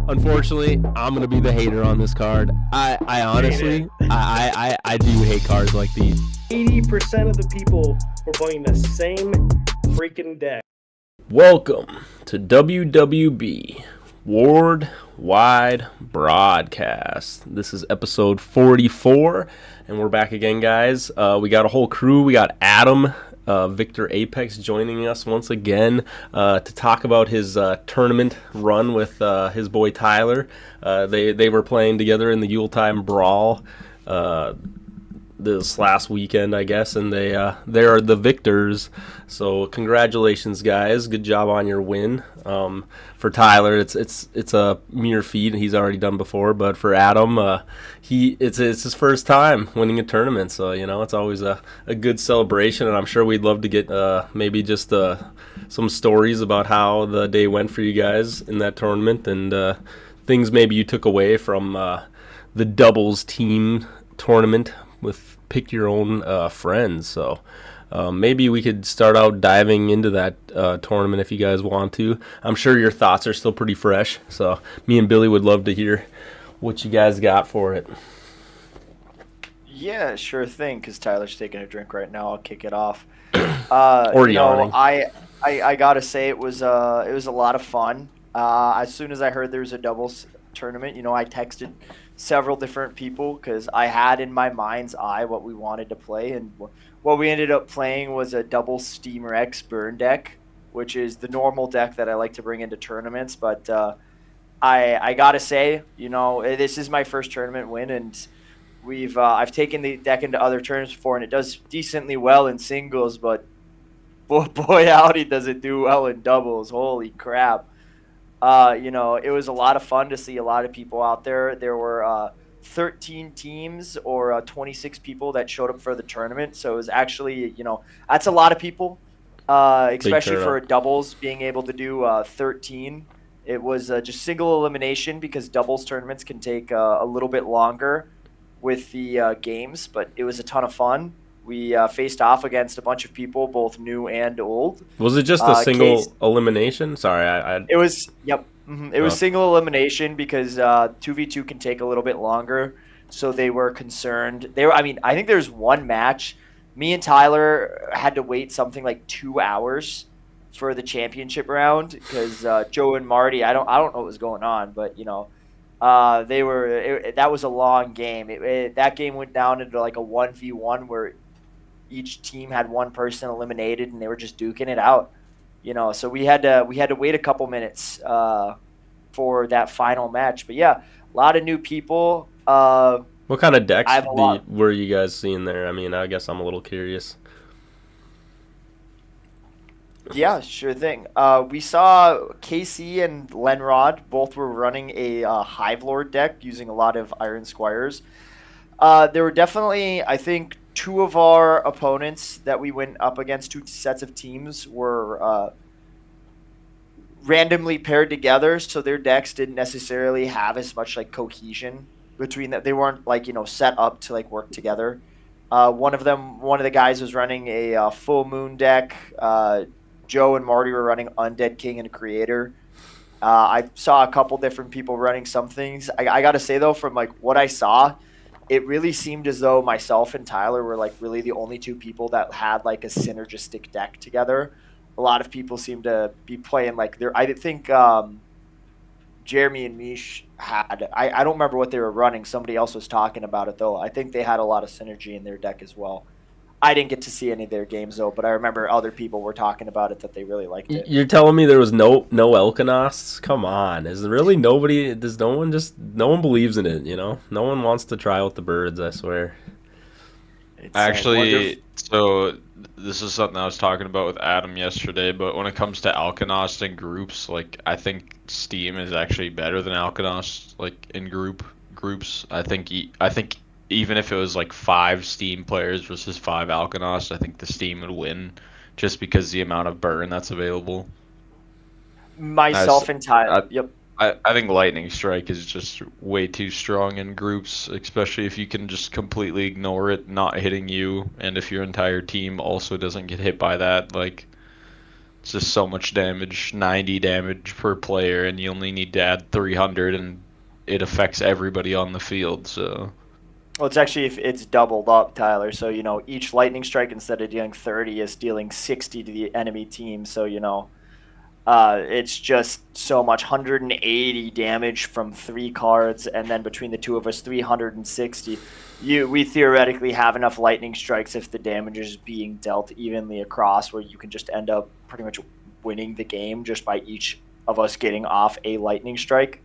Unfortunately, I'm gonna be the hater on this card. I honestly, I do hate cards like these. 80% of the people were playing the same freaking deck. Welcome to WWB Worldwide Broadcast. This is episode 44, and we're back again, guys. We got a whole crew. We got Adam, VictorApex, joining us once again to talk about his tournament run with his boy Tyler. They were playing together in the Yuletide Brawl this last weekend, I guess, and they are the victors. So congratulations, guys! Good job on your win. For Tyler, it's a mere feat he's already done before, but for Adam, it's his first time winning a tournament. So it's always a good celebration, and I'm sure we'd love to get maybe just some stories about how the day went for you guys in that tournament and things maybe you took away from the doubles team tournament with pick your own friends. So maybe we could start out diving into that tournament if you guys want to. I'm sure your thoughts are still pretty fresh, so me and Billy would love to hear what you guys got for it. Yeah, sure thing, because Tyler's taking a drink right now. I'll kick it off. Or yawning. I gotta say it was a lot of fun. As soon as I heard there was a doubles tournament, I texted several different people because I had in my mind's eye what we wanted to play, and what we ended up playing was a double Steam Rex burn deck, which is the normal deck that I like to bring into tournaments. But I gotta say, this is my first tournament win, and I've taken the deck into other tournaments before, and it does decently well in singles, but boy howdy does it do well in doubles. Holy crap. It was a lot of fun to see a lot of people out there. There were 13 teams or 26 people that showed up for the tournament. So it was actually, that's a lot of people, especially for doubles, being able to do 13. It was just single elimination because doubles tournaments can take a little bit longer with the games, but it was a ton of fun. We faced off against a bunch of people, both new and old. Was it just a single elimination? Sorry, It was, yep. It was single elimination because 2v2 can take a little bit longer, so they were concerned. I think there's one match. Me and Tyler had to wait something like 2 hours for the championship round because Joe and Marty, I don't know what was going on, but that was a long game. That game went down into like a 1v1 where each team had one person eliminated and they were just duking it out. So we had to wait a couple minutes for that final match. But yeah, a lot of new people. What kind of decks were you guys seeing there? I mean, I guess I'm a little curious. Yeah, sure thing. We saw Casey and Lenrod both were running a Hive Lord deck using a lot of Iron Squires. There were definitely, I think, two of our opponents that we went up against, two sets of teams, were randomly paired together, so their decks didn't necessarily have as much like cohesion between them. They weren't set up to work together. One of the guys was running a full moon deck. Joe and Marty were running Undead King and Creator. I saw a couple different people running some things. I gotta say though, from what I saw, it really seemed as though myself and Tyler were really the only two people that had a synergistic deck together. A lot of people seem to be playing I think Jeremy and Mish had, I don't remember what they were running. Somebody else was talking about it though. I think they had a lot of synergy in their deck as well. I didn't get to see any of their games though, but I remember other people were talking about it, that they really liked it. You're telling me there was no Elkonosts? Come on, is there really nobody? Does no one believes in it? No one wants to try out the birds. I swear. Actually, so this is something I was talking about with Adam yesterday. But when it comes to Alkanost in groups, I think Steam is actually better than Alkanost in groups. I think even if it was 5 Steam players versus 5 Alkanost, I think the Steam would win just because the amount of burn that's available. Myself and Tyler. Yep. I think Lightning Strike is just way too strong in groups, especially if you can just completely ignore it not hitting you, and if your entire team also doesn't get hit by that. It's just so much damage, 90 damage per player, and you only need to add 300, and it affects everybody on the field. So Well, it's actually it's doubled up, Tyler. So each lightning strike instead of dealing 30 is dealing 60 to the enemy team. So it's just so much 180 damage from 3 cards, and then between the two of us, 360. We theoretically have enough lightning strikes if the damage is being dealt evenly across, where you can just end up pretty much winning the game just by each of us getting off a lightning strike.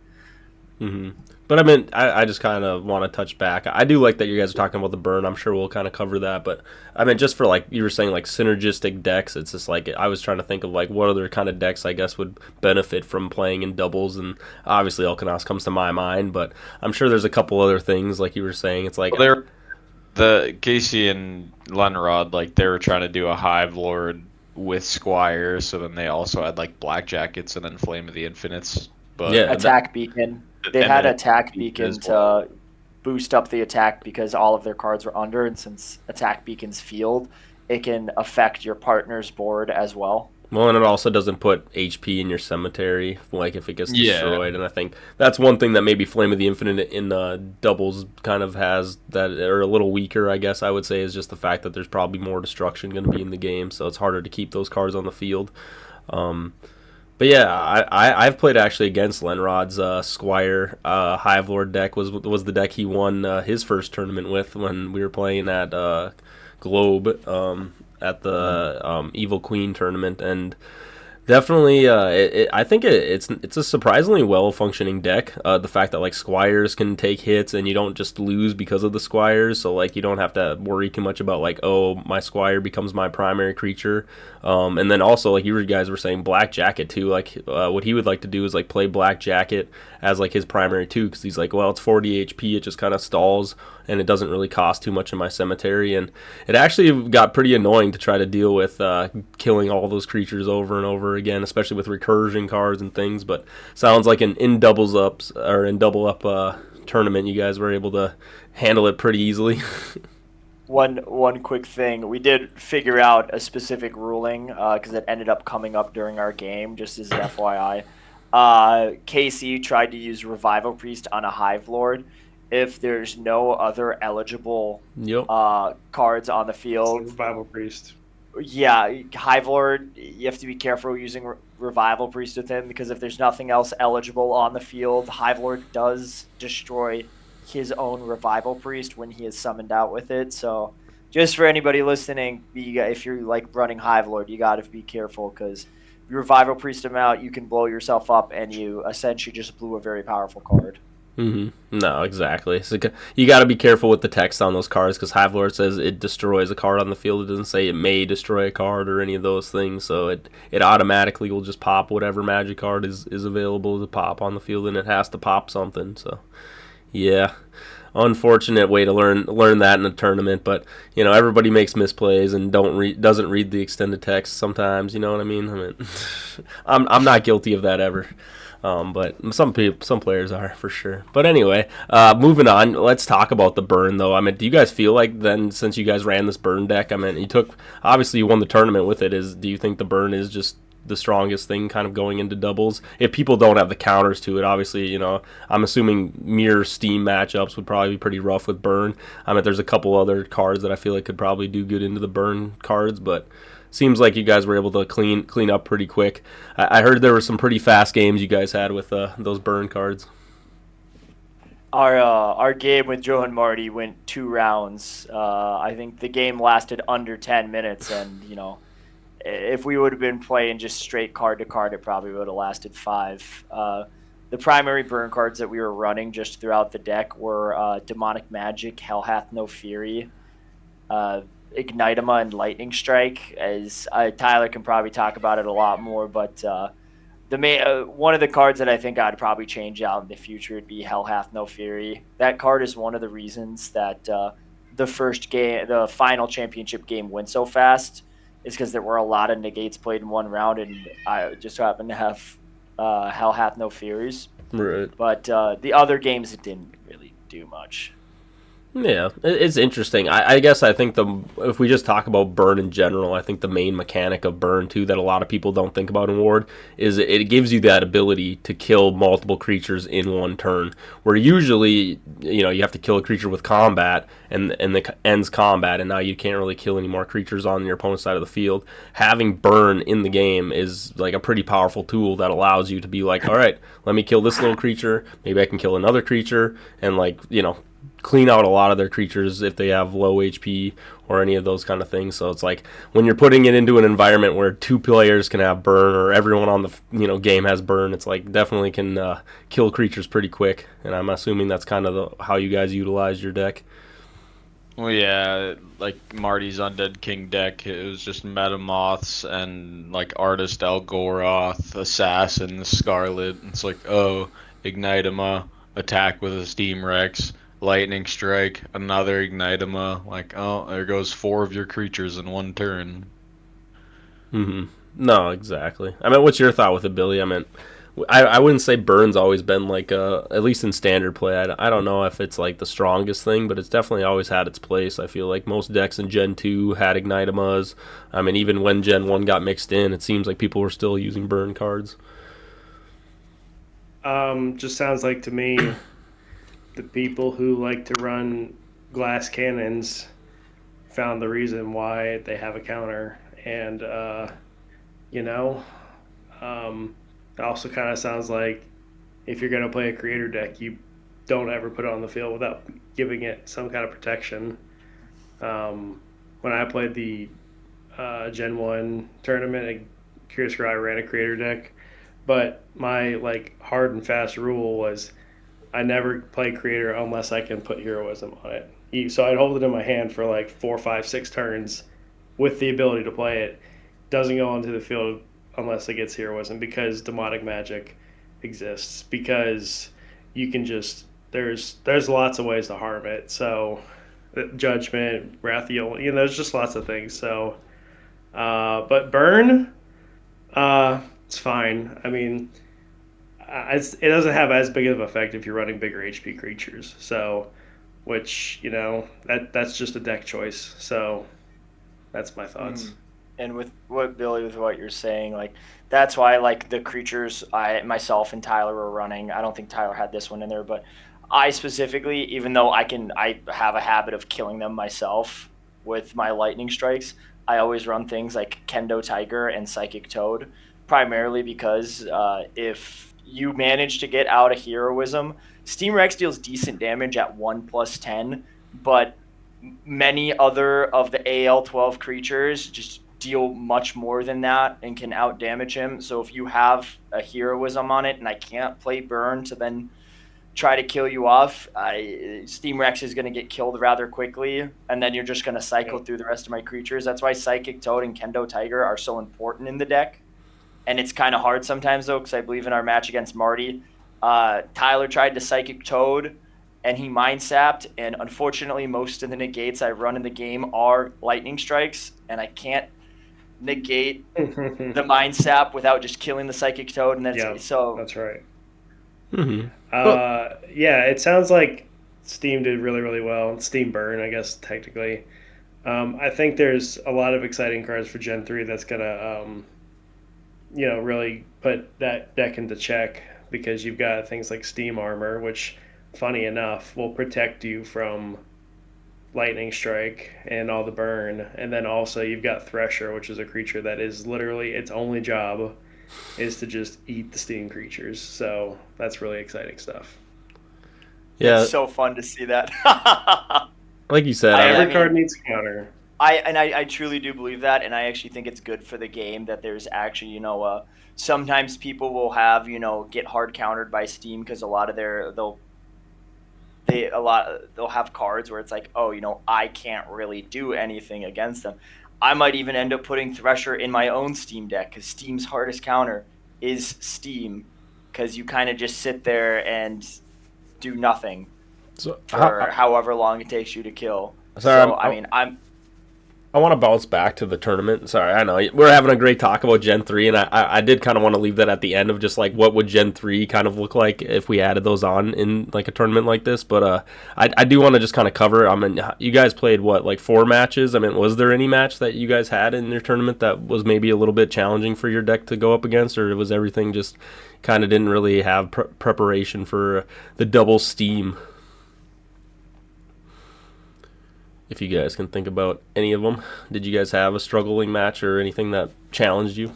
Mm-hmm. But I mean, I just kind of want to touch back. I do like that you guys are talking about the burn. I'm sure we'll kind of cover that. But I mean, just for like you were saying, like synergistic decks, it's just like I was trying to think of like what other kind of decks I guess would benefit from playing in doubles. And obviously, Elkanos comes to my mind. But I'm sure there's a couple other things like you were saying. It's like the Casey and Lenrod, like they were trying to do a Hive Lord with Squire, so then they also had like Black Jackets and then Flame of the Infinites. But Yeah. Attack Beacon. They and had then Attack Beacon as well. to boost up the attack because all of their cards were under, and since Attack Beacon's field, it can affect your partner's board as well. Well, and it also doesn't put HP in your cemetery, like if it gets Yeah. destroyed. And I think that's one thing that maybe Flame of the Infinite in doubles kind of has that, or a little weaker, I guess I would say, is just the fact that there's probably more destruction going to be in the game, so it's harder to keep those cards on the field. But yeah, I've played actually against Lenrod's Squire Hive Lord deck was the deck he won his first tournament with when we were playing at Globe at the Evil Queen tournament, and definitely I think it's a surprisingly well functioning deck. The fact that like Squires can take hits and you don't just lose because of the Squires, so like you don't have to worry too much about like, oh, my Squire becomes my primary creature. And then also like you guys were saying Black Jacket too, like what he would like to do is like play Black Jacket as like his primary too, because he's like, well, it's 40 HP, it just kind of stalls and it doesn't really cost too much in my cemetery. And it actually got pretty annoying to try to deal with killing all those creatures over and over again, especially with recursion cards and things. But sounds like in doubles ups or in double up tournament, you guys were able to handle it pretty easily. One quick thing, we did figure out a specific ruling because it ended up coming up during our game, just as FYI. Casey tried to use Revival Priest on a Hive Lord. If there's no other eligible cards on the field, Revival Priest. Yeah, Hive Lord, you have to be careful using Revival Priest with him because if there's nothing else eligible on the field, Hive Lord does destroy his own Revival Priest when he is summoned out with it. So just for anybody listening, if you're like running Hive Lord, you got to be careful because if you Revival Priest him out, you can blow yourself up and you essentially just blew a very powerful card. Mm-hmm. No, exactly. So you got to be careful with the text on those cards because Hive Lord says it destroys a card on the field. It doesn't say it may destroy a card or any of those things. So it automatically will just pop whatever magic card is available to pop on the field, and it has to pop something. So yeah, unfortunate way to learn that in a tournament. But everybody makes misplays and doesn't read the extended text sometimes. You know what I mean? I'm not guilty of that ever. But some players are for sure. But anyway, moving on. Let's talk about the burn though. I mean, do you guys feel like then since you guys ran this burn deck, I mean, obviously you won the tournament with it. Do you think the burn is just the strongest thing kind of going into doubles? If people don't have the counters to it, obviously, I'm assuming mirror Steam matchups would probably be pretty rough with burn. I mean, there's a couple other cards that I feel like could probably do good into the burn cards, but seems like you guys were able to clean up pretty quick. I heard there were some pretty fast games you guys had with those burn cards. Our game with Joe and Marty went 2 rounds. I think the game lasted under 10 minutes, and if we would have been playing just straight card to card, it probably would have lasted 5. The primary burn cards that we were running just throughout the deck were Demonic Magic, Hell Hath No Fury, Ignitema, and Lightning Strike. As Tyler can probably talk about it a lot more, but one of the cards that I think I'd probably change out in the future would be Hell Hath No Fury. That card is one of the reasons that the final championship game went so fast, is because there were a lot of negates played in one round, and I just happened to have Hell Hath No Furies. Right. But the other games, it didn't really do much. Yeah, it's interesting. I guess I think if we just talk about burn in general, I think the main mechanic of burn too that a lot of people don't think about in Ward is it gives you that ability to kill multiple creatures in one turn. Where usually, you have to kill a creature with combat and the ends combat, and now you can't really kill any more creatures on your opponent's side of the field. Having burn in the game is like a pretty powerful tool that allows you to be like, all right, let me kill this little creature. Maybe I can kill another creature, and clean out a lot of their creatures if they have low HP or any of those kind of things. So it's like when you're putting it into an environment where 2 players can have burn or everyone on the game has burn, it's like definitely can kill creatures pretty quick. And I'm assuming that's kind of how you guys utilize your deck. Well, yeah, like Marty's Undead King deck, it was just Metamoths and like Artist Elgoroth, Assassin, Scarlet. It's like, oh, Ignitema, attack with a Steam Rex, Lightning Strike, another Ignitema. Like, oh, there goes 4 of your creatures in one turn. Mm-hmm. No, exactly. I mean, what's your thought with it, Billy? I mean, I wouldn't say burn's always been like at least in standard play. I don't know if it's like the strongest thing, but it's definitely always had its place. I feel like most decks in Gen 2 had Ignitemas. I mean, even when Gen 1 got mixed in, it seems like people were still using burn cards. Just sounds like to me the people who like to run glass cannons found the reason why they have a counter. And, it also kind of sounds like if you're going to play a creator deck, you don't ever put it on the field without giving it some kind of protection. When I played the Gen 1 tournament at Curious Grow, I ran a creator deck. But my hard and fast rule was I never play creator unless I can put heroism on it. So I'd hold it in my hand for 4, 5, 6 turns with the ability to play it. Doesn't go onto the field unless it gets heroism because demonic magic exists. Because you can just there's lots of ways to harm it. So judgment, Wrathiel, there's just lots of things. So, but burn, it's fine. I mean, it doesn't have as big of an effect if you're running bigger HP creatures. So, which that's just a deck choice. So, that's my thoughts. And with what you're saying, that's why the creatures myself and Tyler were running. I don't think Tyler had this one in there, but I specifically, even though I have a habit of killing them myself with my lightning strikes, I always run things like Kendo Tiger and Psychic Toad, primarily because if you manage to get out a heroism, Steam Rex deals decent damage at 1+10, but many other of the AL12 creatures just deal much more than that and can out damage him. So if you have a heroism on it and I can't play burn to then try to kill you off, Steam Rex is going to get killed rather quickly, and then you're just going to cycle through the rest of my creatures. That's why Psychic Toad and Kendo Tiger are so important in the deck. And it's kind of hard sometimes, though, because I believe in our match against Marty, Tyler tried to Psychic Toad, and he Mind Sapped, and unfortunately most of the negates I run in the game are Lightning Strikes, and I can't negate the Mind Sap without just killing the Psychic Toad, and that's right. Mm-hmm. Yeah, it sounds like Steam did really, really well. Steam Burn, I guess, technically. I think there's a lot of exciting cards for Gen 3 that's going to, really put that deck into check, because you've got things like Steam Armor, which, funny enough, will protect you from Lightning Strike and all the burn. And then also you've got Thresher, which is a creature that is literally its only job is to just eat the Steam creatures. So that's really exciting stuff. Yeah, it's so fun to see that. Like you said, every card needs a counter. I truly do believe that, and I actually think it's good for the game that there's actually, sometimes people will have, get hard countered by Steam because a lot of they'll have cards where it's like, oh, I can't really do anything against them. I might even end up putting Thresher in my own Steam deck because Steam's hardest counter is Steam, because you kind of just sit there and do nothing for however long it takes you to kill. Sorry, so I'm I want to bounce back to the tournament. Sorry, I know we're having a great talk about Gen 3, and I did kind of want to leave that at the end of just like what would Gen 3 kind of look like if we added those on in like a tournament like this. But I do want to just kind of cover. I mean, you guys played what, like 4 matches? I mean, was there any match that you guys had in your tournament that was maybe a little bit challenging for your deck to go up against, or was everything just kind of didn't really have preparation for the double Steam? If you guys can think about any of them. Did you guys have a struggling match or anything that challenged you?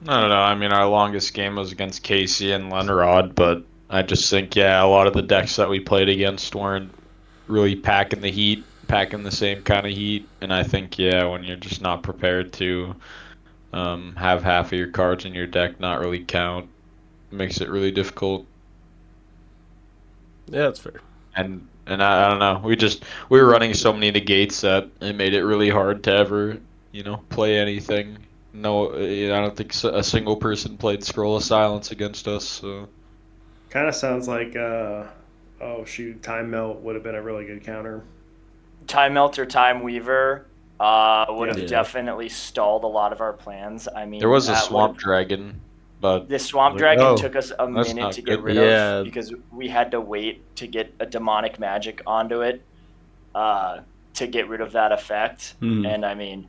I don't know. I mean, our longest game was against Casey and Lenrod, but I just think, yeah, a lot of the decks that we played against weren't really packing the heat, packing the same kind of heat. And I think, yeah, when you're just not prepared to have half of your cards in your deck not really count, it makes it really difficult. Yeah, that's fair. And I don't know. We were running so many negates that it made it really hard to ever, play anything. No, I don't think a single person played Scroll of Silence against us. So Kind of sounds like, Time Melt would have been a really good counter. Time Melt or Time Weaver would have Yeah. definitely stalled a lot of our plans. I mean, there was a that Swamp would- Dragon, but The Swamp like, Dragon oh, took us a that's minute not to get good. rid Yeah. of because we had to wait to get a demonic magic onto it to get rid of that effect. Mhm. And I mean,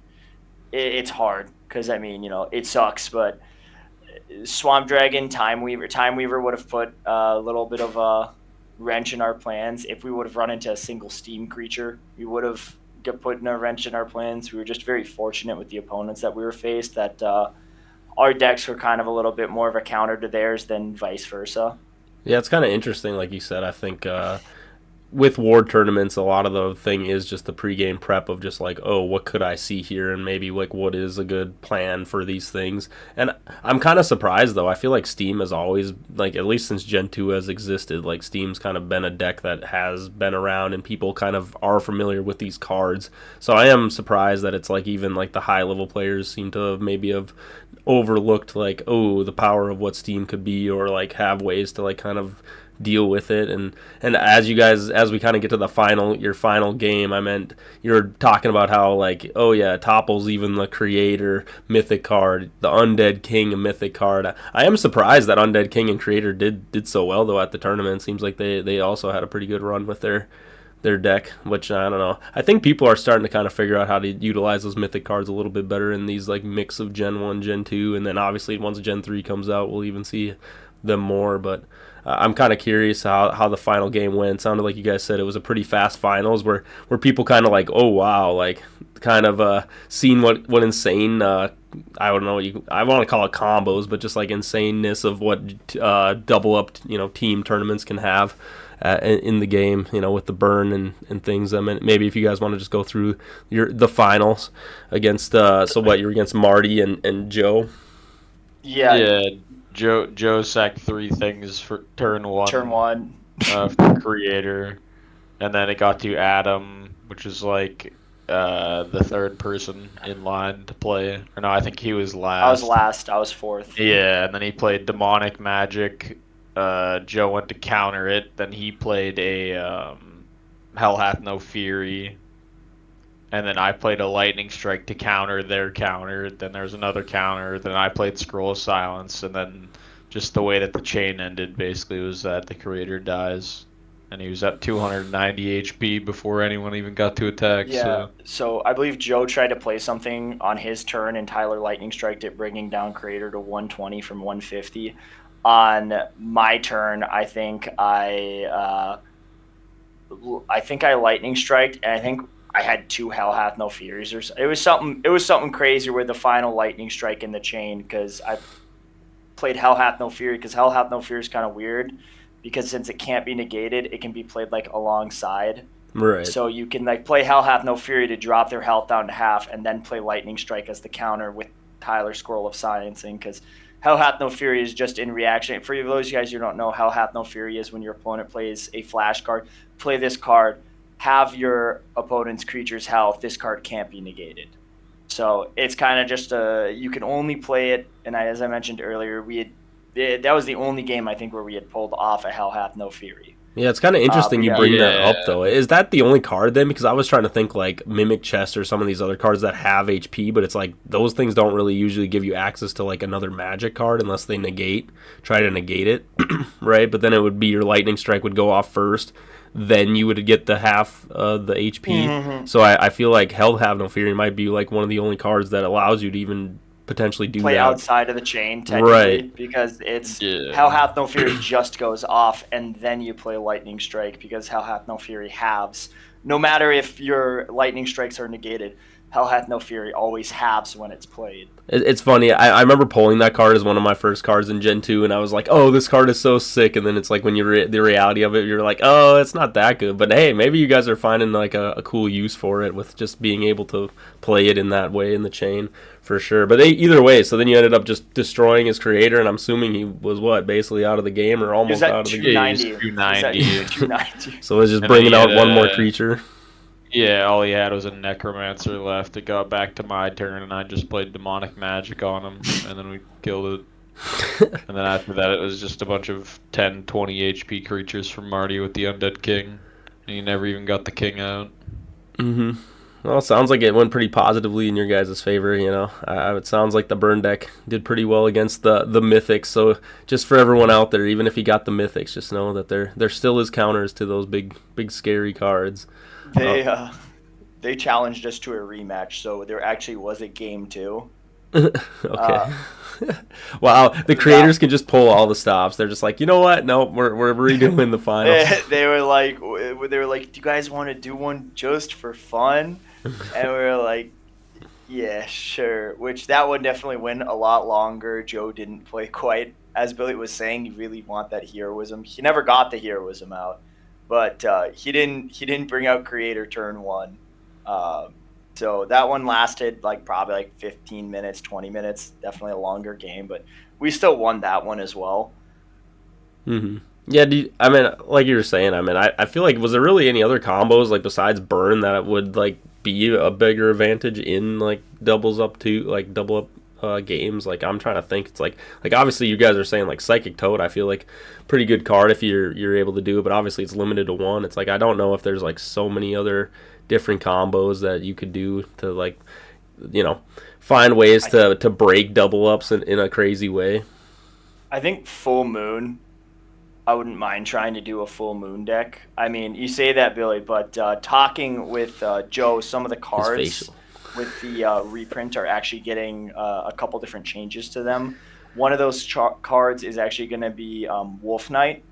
it's hard because I mean, it sucks, but Swamp Dragon, Time Weaver would have put a little bit of a wrench in our plans. If we would have run into a single Steam creature, we would have put in a wrench in our plans. We were just very fortunate with the opponents that we were faced that our decks were kind of a little bit more of a counter to theirs than vice versa. Yeah, it's kind of interesting, like you said. I think with Ward tournaments, a lot of the thing is just the pregame prep of just like, oh, what could I see here, and maybe like what is a good plan for these things. And I'm kind of surprised though. I feel like Steam has always, like, at least since Gen 2 has existed, like Steam's kind of been a deck that has been around and people kind of are familiar with these cards. So I am surprised that it's like even like the high level players seem to have maybe have overlooked like, oh, the power of what Steam could be, or like have ways to like kind of deal with it. And as we kind of get to your final game, I meant you're talking about how like, oh yeah, Topple's even the creator mythic card, the Undead King a mythic card. I am surprised that Undead King and creator did so well though at the tournament. Seems like they also had a pretty good run with their deck, which I don't know. I think people are starting to kind of figure out how to utilize those mythic cards a little bit better in these like mix of Gen 1, Gen 2, and then obviously once Gen 3 comes out, we'll even see them more. But I'm kind of curious how the final game went. Sounded like you guys said it was a pretty fast finals where people kind of like, oh wow, like kind of seen what insane I don't know I want to call it combos, but just like insaneness of what double up team tournaments can have in the game, with the burn and things. I mean, maybe if you guys want to just go through the finals against so what, you're against Marty and Joe. Yeah. Joe sacked 3 things for turn 1. Turn 1. For the creator, and then it got to Adam, which is like the third person in line to play. Or no, I think he was last. I was last. I was fourth. Yeah, and then he played demonic magic. Joe went to counter it. Then he played a Hell Hath No Fury. And then I played a lightning strike to counter their counter. Then there was another counter. Then I played Scroll of Silence. And then just the way that the chain ended basically was that the creator dies. And he was at 290 HP before anyone even got to attack. Yeah, so I believe Joe tried to play something on his turn, and Tyler lightning striked it, bringing down creator to 120 from 150. On my turn, I think I lightning striked, and I think I had 2 Hell Hath No Furies. It was something crazy with the final lightning strike in the chain, because I played Hell Hath No Fury, because Hell Hath No Fury is kind of weird, because since it can't be negated, it can be played like alongside. Right. So you can like play Hell Hath No Fury to drop their health down to half, and then play Lightning Strike as the counter with Tyler Scroll of Silencing, because Hell Hath No Fury is just in reaction. For those of you guys who don't know, Hell Hath No Fury is when your opponent plays a flash card. Play this card, have your opponent's creature's health. This card can't be negated. So it's kind of just you can only play it. And as I mentioned earlier, that was the only game I think where we had pulled off a Hell Hath No Fury. Yeah, it's kind of interesting you yeah. bring that up, Yeah. though. Is that the only card then? Because I was trying to think like Mimic Chest or some of these other cards that have HP, but it's like those things don't really usually give you access to like another magic card unless they try to negate it, right? But then it would be your Lightning Strike would go off first, then you would get the half the HP. So I feel like Hell Have No Fury might be like one of the only cards that allows you to even potentially do Play that. outside of the chain, technically, Right. because it's Yeah. Hell Hath No Fury just goes off, and then you play Lightning Strike because Hell Hath No Fury halves. No matter if your Lightning Strikes are negated, Hell Hath No Fury always halves when it's played. It's funny. I remember pulling that card as one of my first cards in Gen 2, and I was like, oh, this card is so sick. And then it's like when the reality of it, you're like, oh, it's not that good. But hey, maybe you guys are finding like a cool use for it with just being able to play it in that way in the chain for sure. But either way, so then you ended up just destroying his creator, and I'm assuming he was basically out of the game or almost out of the game. Yeah, he was 290. 290. 290. So it was just And bringing then out he one had, more creature. Yeah, all he had was a Necromancer left. It got back to my turn, and I just played Demonic Magic on him, and then we killed it. And then after that, it was just a bunch of 10, 20 HP creatures from Marty with the Undead King. And he never even got the king out. Mm-hmm. Well, it sounds like it went pretty positively in your guys' favor, you know. It sounds like the burn deck did pretty well against the mythics. So just for everyone out there, even if you got the mythics, just know that there still is counters to those big scary cards. They challenged us to a rematch, so there actually was a game 2. Okay. Wow, the creators can just pull all the stops. They're just like, you know what? No, we're redoing the finals. They were like, do you guys want to do one just for fun? And we were like, yeah, sure. Which that one definitely went a lot longer. Joe didn't play quite, as Billy was saying, you really want that heroism. He never got the heroism out, but he didn't bring out creator turn 1. So that one lasted probably 15 minutes, 20 minutes, definitely a longer game, but we still won that one as well. Mm-hmm. Yeah, I mean, like you were saying, I mean, I feel like, was there really any other combos, like, besides Burn that would, be a bigger advantage in, double up games? Like, I'm trying to think. It's like obviously you guys are saying, Psychic Toad, I feel like pretty good card if you're able to do it, but obviously it's limited to one. It's like, I don't know if there's, so many other different combos that you could do to, find ways to break double ups in a crazy way. I think Full Moon, I wouldn't mind trying to do a Full Moon deck. I mean, you say that, Billy, but talking with Joe, some of the cards with the reprint are actually getting a couple different changes to them. One of those cards is actually going to be Wolf Knight.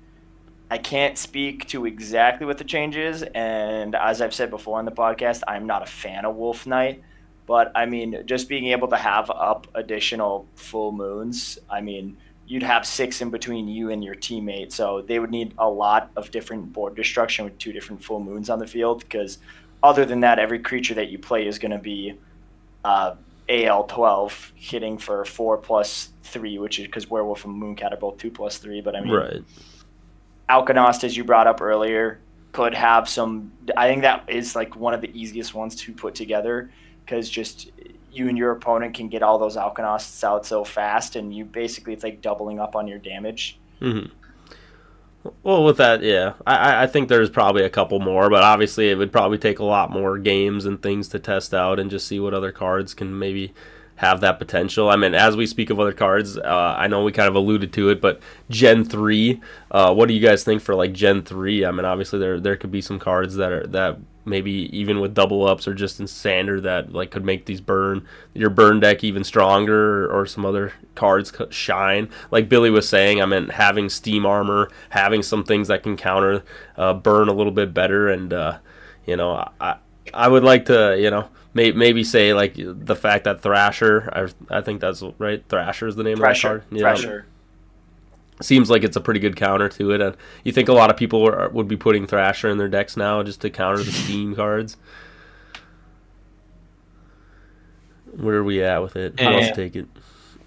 I can't speak to exactly what the change is, and as I've said before on the podcast, I'm not a fan of Wolf Knight. But, I mean, just being able to have up additional full moons, I mean, you'd have 6 in between you and your teammate, so they would need a lot of different board destruction with 2 different full moons on the field, because other than that, every creature that you play is going to be AL12 hitting for 4+3, which is because Werewolf and Mooncat are both 2+3, but I mean... Right. Alkanost, as you brought up earlier, could have some... I think that is one of the easiest ones to put together, because just you and your opponent can get all those Alkanosts out so fast, and you basically, it's like doubling up on your damage. Mm-hmm. Well, with that, yeah, I think there's probably a couple more, but obviously it would probably take a lot more games and things to test out and just see what other cards can maybe have that potential. I mean, as we speak of other cards, I know we kind of alluded to it, but Gen 3, what do you guys think for Gen 3? I mean, obviously there could be some cards that maybe even with double ups or just in standard that could make your burn deck even stronger, or some other cards shine. Like Billy was saying, I mean, having steam armor, having some things that can counter burn a little bit better, and I would like to maybe say the fact that Thrasher, I think that's right, Thrasher is the name of that card. Yeah. Thrasher. Seems like it's a pretty good counter to it, and you think a lot of people would be putting Thrasher in their decks now just to counter the Steam cards. Where are we at with it? Who else take it?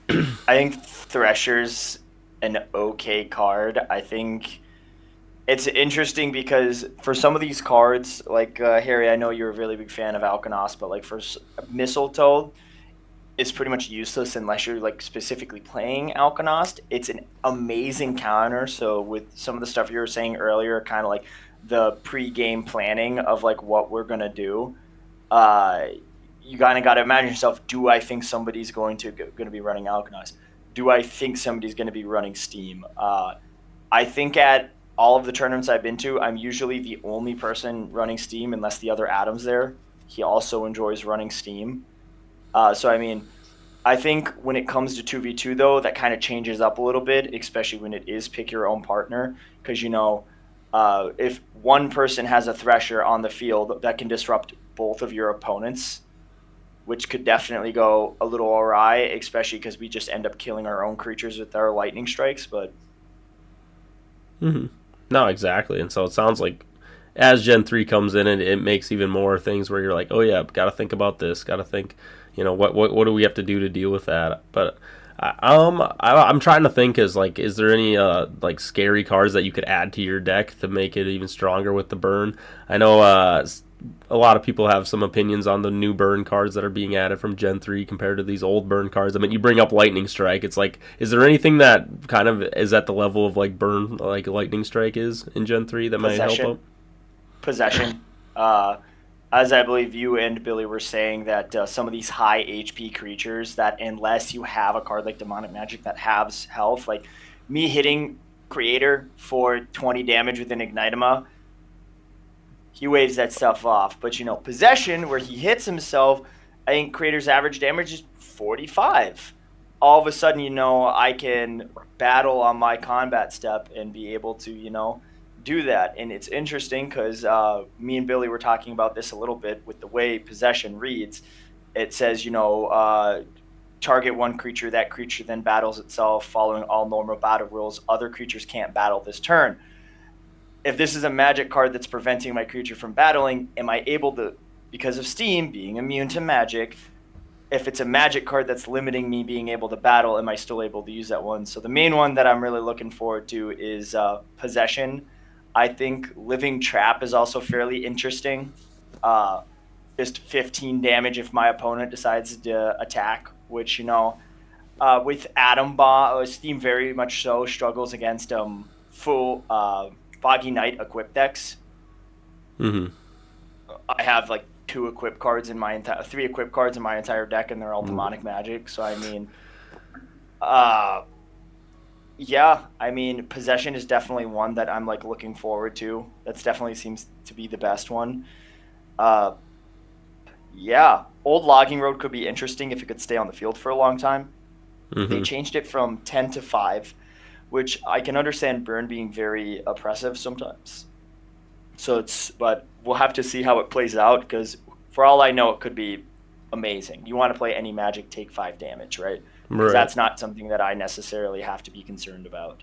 I think Thresher's an okay card. I think it's interesting because for some of these cards, Harry, I know you're a really big fan of Alkanost, but for Mistletoe, is pretty much useless unless you're like specifically playing Alkanost. It's an amazing counter. So with some of the stuff you were saying earlier, kind of like the pre-game planning of like what we're gonna do, you kind of got to imagine yourself. Do I think somebody's going to be running Alkanost? Do I think somebody's going to be running Steam? I think at all of the tournaments I've been to, I'm usually the only person running Steam unless the other Adam's there. He also enjoys running Steam. So, I mean, I think when it comes to 2v2, though, that kind of changes up a little bit, especially when it is pick your own partner. Because, if one person has a Thresher on the field, that can disrupt both of your opponents, which could definitely go a little awry, especially because we just end up killing our own creatures with our lightning strikes. But No, exactly. And so it sounds like as Gen 3 comes in, it makes even more things where you're like, oh yeah, got to think about this, got to think, what do we have to do to deal with that? But I'm trying to think is there any like scary cards that you could add to your deck to make it even stronger with the burn? I know a lot of people have some opinions on the new burn cards that are being added from Gen 3 compared to these old burn cards. I mean, you bring up Lightning Strike. It's like, is there anything that kind of is at the level of like burn, like Lightning Strike is in Gen 3 that might help out? Possession. As I believe you and Billy were saying, that some of these high HP creatures, that unless you have a card like Demonic Magic that has health, like me hitting Creator for 20 damage with an Ignitema, he waves that stuff off. But, Possession, where he hits himself, I think Creator's average damage is 45. All of a sudden, I can battle on my combat step and be able to, do that. And it's interesting because me and Billy were talking about this a little bit with the way Possession reads. It says, target one creature, that creature then battles itself following all normal battle rules. Other creatures can't battle this turn. If this is a magic card that's preventing my creature from battling, am I able to, because of Steam being immune to magic, if it's a magic card that's limiting me being able to battle, am I still able to use that one? So the main one that I'm really looking forward to is Possession. I think Living Trap is also fairly interesting. Just 15 damage if my opponent decides to attack, which, with Atom Bomb, Steam very much so struggles against full Foggy Knight equip decks. I have like 3 equip cards in my entire deck, and they're all Demonic Magic. So I mean, Possession is definitely one that I'm like looking forward to. That's definitely seems to be the best one. Old Logging Road could be interesting if it could stay on the field for a long time. They changed it from 10 to 5, which I can understand burn being very oppressive sometimes. But we'll have to see how it plays out, because for all I know, it could be amazing. You want to play any Magic, take 5 damage, right? Because that's not something that I necessarily have to be concerned about.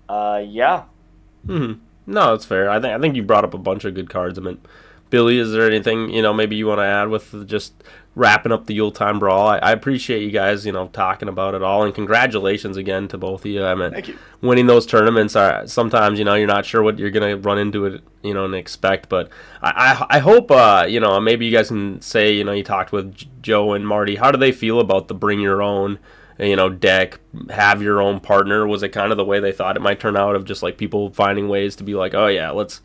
No, that's fair. I think you brought up a bunch of good cards. I mean, Billy, is there anything maybe you want to add with just wrapping up the Yuletide Brawl? I appreciate you guys talking about it all, and congratulations again to both of you. I mean, Thank you. Winning those tournaments are sometimes you're not sure what you're gonna run into it and expect, but I hope maybe you guys can say you talked with Joe and Marty. How do they feel about the bring your own deck, have your own partner? Was it kind of the way they thought it might turn out, of just like people finding ways to be like, oh yeah, let's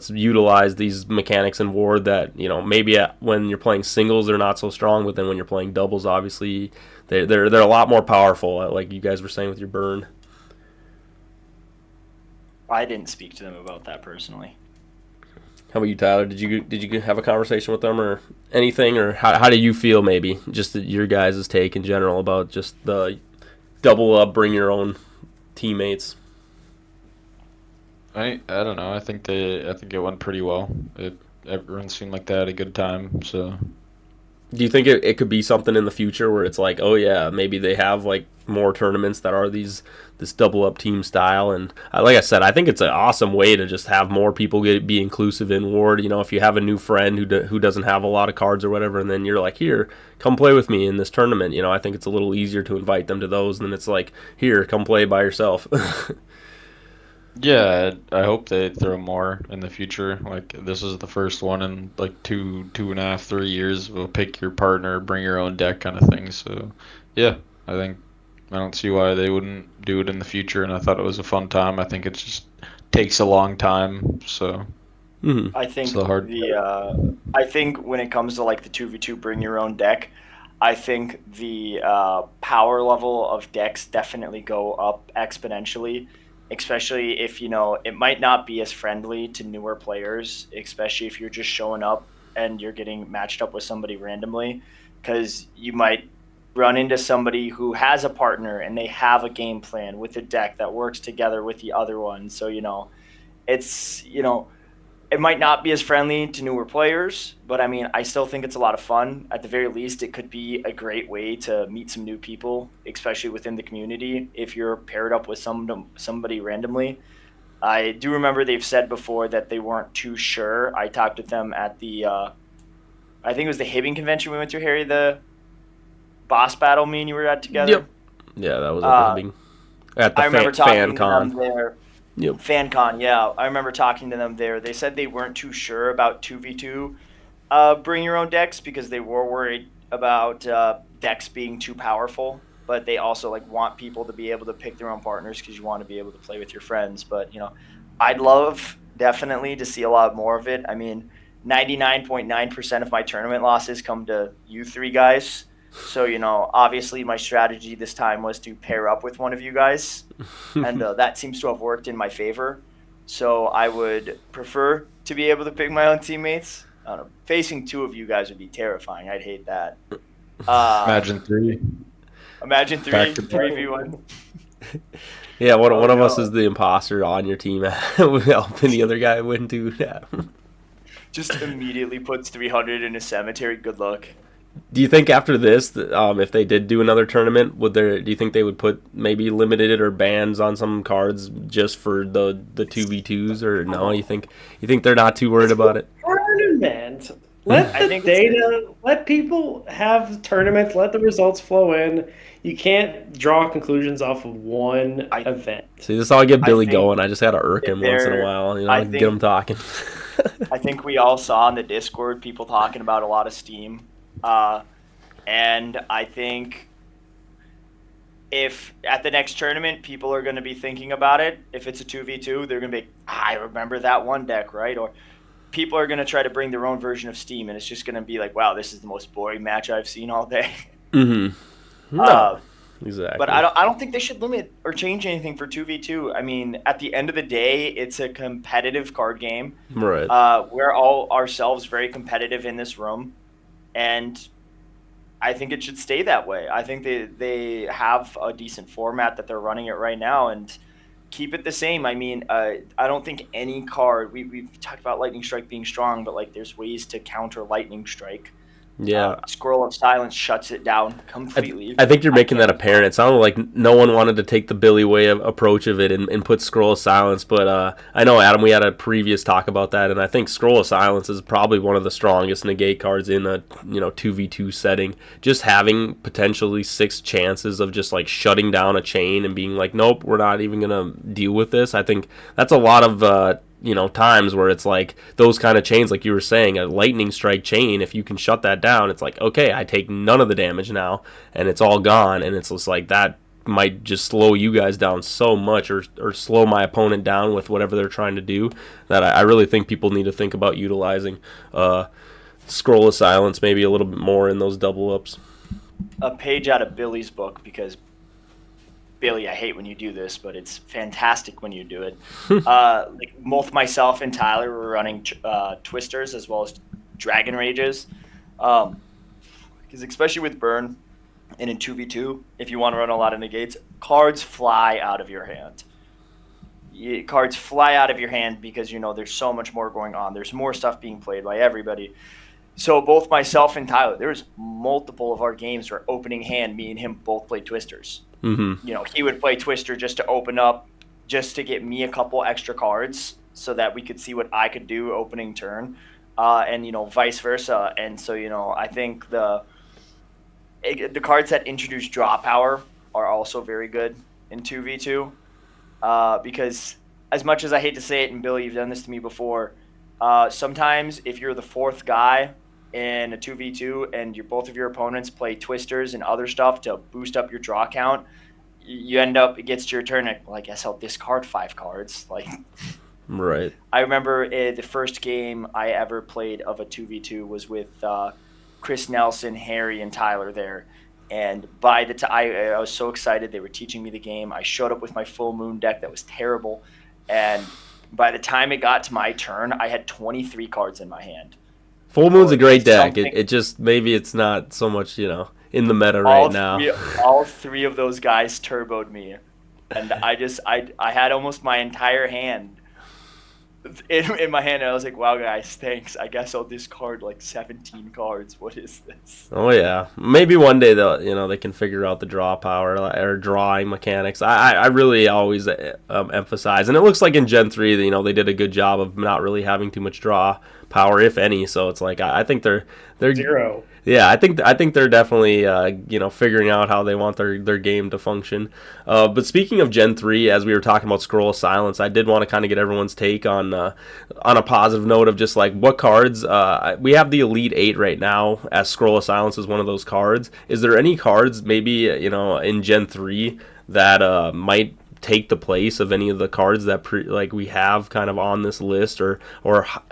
utilize these mechanics in Ward that maybe when you're playing singles they're not so strong, but then when you're playing doubles, obviously they're a lot more powerful, like you guys were saying with your burn. I didn't speak to them about that personally. How about you, Tyler? Did you have a conversation with them or anything, or how do you feel, maybe just your guys' take in general about just the double up, bring your own teammates? I don't know. I think it went pretty well. Everyone seemed like they had a good time. So, do you think it could be something in the future where it's like, oh yeah, maybe they have like more tournaments that are this double up team style? And like I said, I think it's an awesome way to just have more people be inclusive in Ward. If you have a new friend who doesn't have a lot of cards or whatever, and then you're like, here, come play with me in this tournament. I think it's a little easier to invite them to those than it's like, here, come play by yourself. Yeah, I hope they throw more in the future. Like this is the first one in like 2.5, 3 years. We'll pick your partner, bring your own deck kind of thing. So, yeah, I think I don't see why they wouldn't do it in the future. And I thought it was a fun time. I think it just takes a long time. So Hmm. I it's think the hard the I think when it comes to like the 2v2 bring your own deck, I think the power level of decks definitely go up exponentially, especially if it might not be as friendly to newer players, especially if you're just showing up and you're getting matched up with somebody randomly, because you might run into somebody who has a partner and they have a game plan with a deck that works together with the other one. So it's it might not be as friendly to newer players, but I mean, I still think it's a lot of fun. At the very least, it could be a great way to meet some new people, especially within the community if you're paired up with somebody randomly. I do remember they've said before that they weren't too sure. I talked with them at the, I think it was the Hibbing convention we went to, Harry, the boss battle me and you were at together. Yep. Yeah, that was at the Uh, Hibbing. At the I remember fan talking to con. them there. Yep. FanCon, yeah. I remember talking to them there. They said they weren't too sure about 2v2 bring your own decks because they were worried about decks being too powerful, but they also like want people to be able to pick their own partners because you want to be able to play with your friends. But I'd love definitely to see a lot more of it. I mean, 99.9% of my tournament losses come to you three guys. So obviously my strategy this time was to pair up with one of you guys, and that seems to have worked in my favor. So I would prefer to be able to pick my own teammates. I don't know. Facing two of you guys would be terrifying. I'd hate that. imagine three Imagine back to back. 3v1. Yeah, one, Oh one of us no! is the imposter on your team, helping the other guy win too. Yeah. Just immediately puts 300 in a cemetery. Good luck. Do you think after this, if they did do another tournament, would there? Do you think they would put maybe limited or bans on some cards just for the 2v2s, or no? You think they're not too worried about it? Tournament. Let I the think data, let people have tournaments, let the results flow in. You can't draw conclusions off of one I event. See, this is how I get I Billy think going. I just gotta irk if him once in a they're while, I get him think talking. I think we all saw in the Discord people talking about a lot of Steam, uh, and I think if at the next tournament people are going to be thinking about it, if it's a 2v2, they're going to be, I remember that one deck, right? Or people are going to try to bring their own version of Steam, and it's just going to be like, wow, this is the most boring match I've seen all day. Mm-hmm. No, uh, but exactly. I don't think they should limit or change anything for 2v2. I mean, at the end of the day, it's a competitive card game. Right. We're all ourselves very competitive in this room, and I think it should stay that way. I think they have a decent format that they're running it right now, and keep it the same. I mean, I don't think any card we've talked about Lightning Strike being strong, but like there's ways to counter Lightning Strike. Yeah. Scroll of Silence shuts it down I, completely. I think you're I making that can't. apparent. It sounded like no one wanted to take the Billy Way approach of it and put Scroll of Silence, but I know, Adam, we had a previous talk about that, and I think Scroll of Silence is probably one of the strongest negate cards in a 2v2 setting. Just having potentially 6 chances of just like shutting down a chain and being like, nope, we're not even gonna deal with this. I think that's a lot of times where it's like those kind of chains, like you were saying, a lightning strike chain, if you can shut that down, it's like, okay, I take none of the damage now and it's all gone, and it's just like that might just slow you guys down so much, or slow my opponent down with whatever they're trying to do, that I really think people need to think about utilizing Scroll of Silence maybe a little bit more in those double ups. A page out of Billy's book, because Billy, I hate when you do this, but it's fantastic when you do it. Like both myself and Tyler were running Twisters as well as Dragon Rages, because especially with Burn and in 2v2, if you want to run a lot of negates, cards fly out of your hand. Cards fly out of your hand because there's so much more going on. There's more stuff being played by everybody. So both myself and Tyler, there's multiple of our games where opening hand, me and him both played Twisters. Mm-hmm. He would play Twister just to open up, just to get me a couple extra cards so that we could see what I could do opening turn, and vice versa. And so I think the cards that introduce draw power are also very good in 2v2, because as much as I hate to say it, and Billy, you've done this to me before, sometimes if you're the fourth guy in a 2v2 and both of your opponents play twisters and other stuff to boost up your draw count, you end up, it gets to your turn, and, well, I guess I'll discard 5 cards. Like, Right. I remember the first game I ever played of a 2v2 was with Chris Nelson, Harry, and Tyler there. And by the time I was so excited, they were teaching me the game. I showed up with my full moon deck that was terrible. And by the time it got to my turn, I had 23 cards in my hand. Full Moon's a great deck. Something- It just, maybe it's not so much, in the meta right now. All 3 of those guys turboed me. And I had almost my entire hand in my hand, and I was like, wow, guys, thanks. I guess I'll discard like 17 cards. What is this? Oh yeah, maybe one day they'll they can figure out the draw power or drawing mechanics. I really always emphasize, and it looks like in Gen 3 they did a good job of not really having too much draw power, if any. So it's like I think they're 0. Yeah, I think they're definitely figuring out how they want their game to function. But speaking of Gen 3, as we were talking about Scroll of Silence, I did want to kind of get everyone's take on a positive note of just like what cards we have. The Elite 8 right now, as Scroll of Silence is one of those cards. Is there any cards maybe in Gen 3 that might take the place of any of the cards that we have kind of on this list, or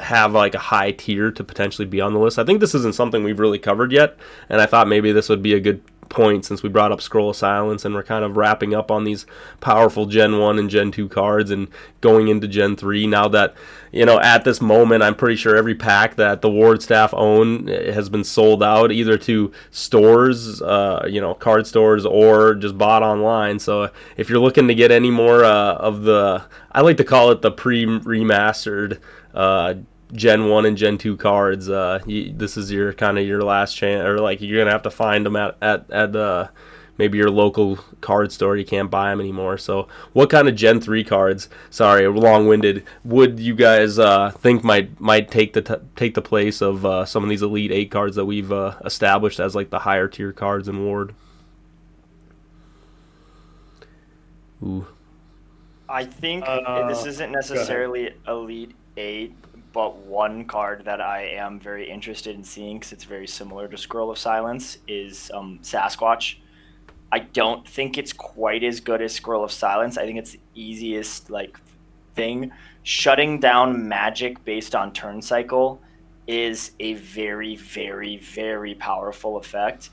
have like a high tier to potentially be on the list? I think this isn't something we've really covered yet, and I thought maybe this would be a good point since we brought up Scroll of Silence and we're kind of wrapping up on these powerful Gen 1 and Gen 2 cards and going into Gen 3 now that at this moment I'm pretty sure every pack that the Ward staff own has been sold out either to stores, card stores, or just bought online. So if you're looking to get any more of the, I like to call it the pre-remastered Gen 1 and Gen 2 cards, this is your last chance, or like you're gonna have to find them at maybe your local card store. You can't buy them anymore. So what kind of Gen 3 cards, sorry, long-winded, would you guys think might take the place of some of these Elite 8 cards that we've established as like the higher tier cards in Ward? Ooh. I think this isn't necessarily Elite 8, but one card that I am very interested in seeing, because it's very similar to Scroll of Silence, is Sasquatch. I don't think it's quite as good as Scroll of Silence. I think it's the easiest thing. Shutting down magic based on turn cycle is a very, very, very powerful effect.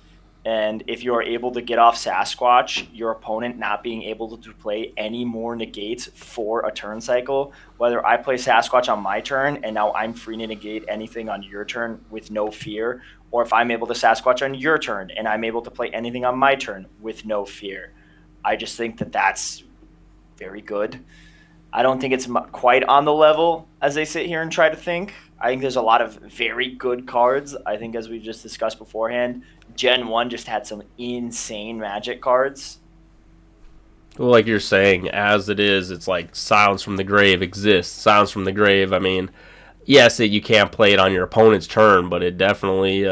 And if you are able to get off Sasquatch, your opponent not being able to play any more negates for a turn cycle, whether I play Sasquatch on my turn and now I'm free to negate anything on your turn with no fear, or if I'm able to Sasquatch on your turn and I'm able to play anything on my turn with no fear. I just think that that's very good. I don't think it's quite on the level as they sit here and try to think. I think there's a lot of very good cards. I think, as we've just discussed beforehand, Gen 1 just had some insane magic cards. Well, like you're saying, as it is, it's like Silence from the Grave exists. Silence from the Grave, I mean, yes, you can't play it on your opponent's turn, but it definitely